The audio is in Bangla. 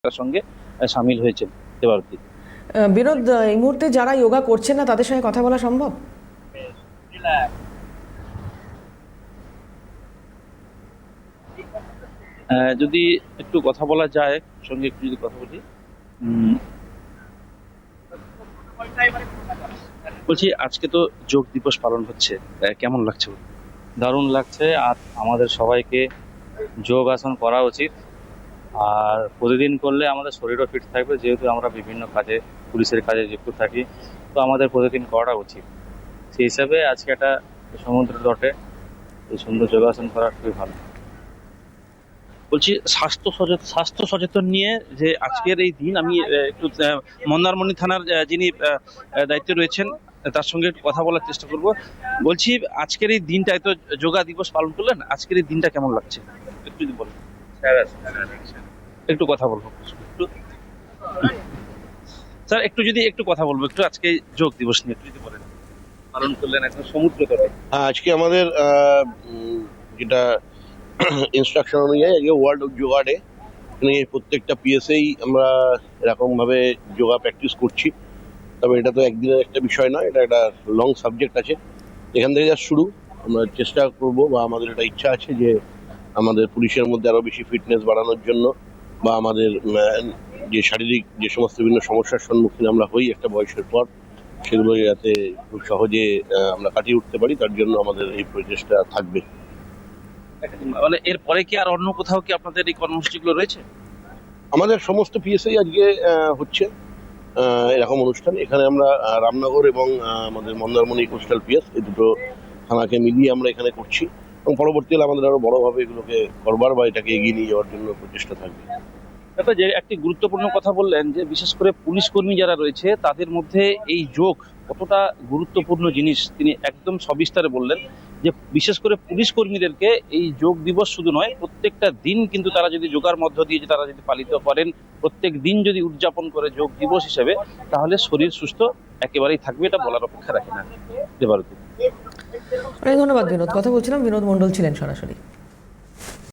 তার সঙ্গে সামিল হয়েছেন। দেবারতী। বিনোদ, এই মুহূর্তে যারা যোগা করছেন না তাদের সঙ্গে কথা বলা সম্ভব? যদি একটু কথা বলা যায়, সঙ্গে একটু যদি কথা বলি। বলছি, আজকে তো যোগ দিবস পালন হচ্ছে, কেমন লাগছে? দারুণ লাগছে। আর আমাদের সবাইকে যোগ আসন করা উচিত, আর প্রতিদিন করলে আমাদের শরীরও ফিট থাকবে, যেহেতু আমরা বিভিন্ন কাজে, পুলিশের কাজে যুক্ত থাকি, তো আমাদের প্রতিদিন করাটা উচিত। সেই হিসাবে আজকে একটা সমুদ্র তটে এই সুন্দর যোগাসন করা খুবই ভালো। বলছি, স্বাস্থ্য সচেতন নিয়ে যে আজকের এই দিন, আমি একটু মন্দারমণি থানার যিনি দায়িত্বে রয়েছেন তার সঙ্গে একটু কথা বলার চেষ্টা করব। বলছি, আজকের এই দিনটা, এত যোগা দিবস পালন করলেন, আজকের এই দিনটা কেমন লাগছে একটু যদি বলেন। একটু কথা বলবো একটু, স্যার একটু যদি একটু কথা বলবো একটু, আজকে যোগ দিবস নিয়ে একটু যদি বলেন, পালন করলেন একদম সমুদ্র তটে। আজকে আমাদের যেটা ইনস্ট্রাকশন অনুযায়ী আজকে ওয়ার্ল্ড যোগা ডে। এখানে প্রত্যেকটা পিএসএই আমরা এরকমভাবে যোগা প্র্যাকটিস করছি। তবে এটা তো একদিনের একটা বিষয় নয়, এটা একটা লং সাবজেক্ট আছে। এখান থেকে যা শুরু, আমরা চেষ্টা করব বা আমাদের একটা ইচ্ছা আছে যে আমাদের পুলিশের মধ্যে আরও বেশি ফিটনেস বাড়ানোর জন্য, বা আমাদের যে শারীরিক যে সমস্ত বিভিন্ন সমস্যার সম্মুখীন আমরা হই একটা বয়সের পর, সেগুলো যাতে খুব সহজে আমরা কাটিয়ে উঠতে পারি, তার জন্য আমাদের এই প্রচেষ্টা থাকবে। মানে এরপরে কি আর অন্য কোথাও কি আপনাদের এই কর্মসূচিগুলো রয়েছে? আমাদের সমস্ত পিএসআই আজকে হচ্ছে এরকম অনুষ্ঠান। এখানে আমরা রামনগর এবং আমাদের মন্দারমণি কোস্টাল পিএস, এই দুটো থানাকে মিলিয়ে আমরা এখানে করছি, এবং পরবর্তীকালে আমাদের আরো বড়ভাবে এগুলোকে করবার বা এটাকে এগিয়ে নিয়ে যাওয়ার জন্য প্রচেষ্টা থাকবে। একটা যে একটি গুরুত্বপূর্ণ কথা বললেন, যে বিশেষ করে পুলিশ কর্মী যারা রয়েছে তাদের মধ্যে এই যোগ কতটা গুরুত্বপূর্ণ জিনিস তিনি একদম সবিস্তারে বললেন। যে বিশেষ করে পুলিশ কর্মীদেরকে এই যোগ দিবস শুধু নয়, প্রত্যেকটা দিন কিন্তু তারা যদি যোগার মধ্য দিয়ে তারা যদি পালিত করেন, প্রত্যেক দিন যদি উদযাপন করে যোগ দিবস হিসেবে, তাহলে শরীর সুস্থ একেবারেই থাকবে, এটা বলার অপেক্ষা রাখে না। দেবারতী। অনেক ধন্যবাদ বিনোদ। কথা বলছিলাম, বিনোদ মণ্ডল ছিলেন সরাসরি।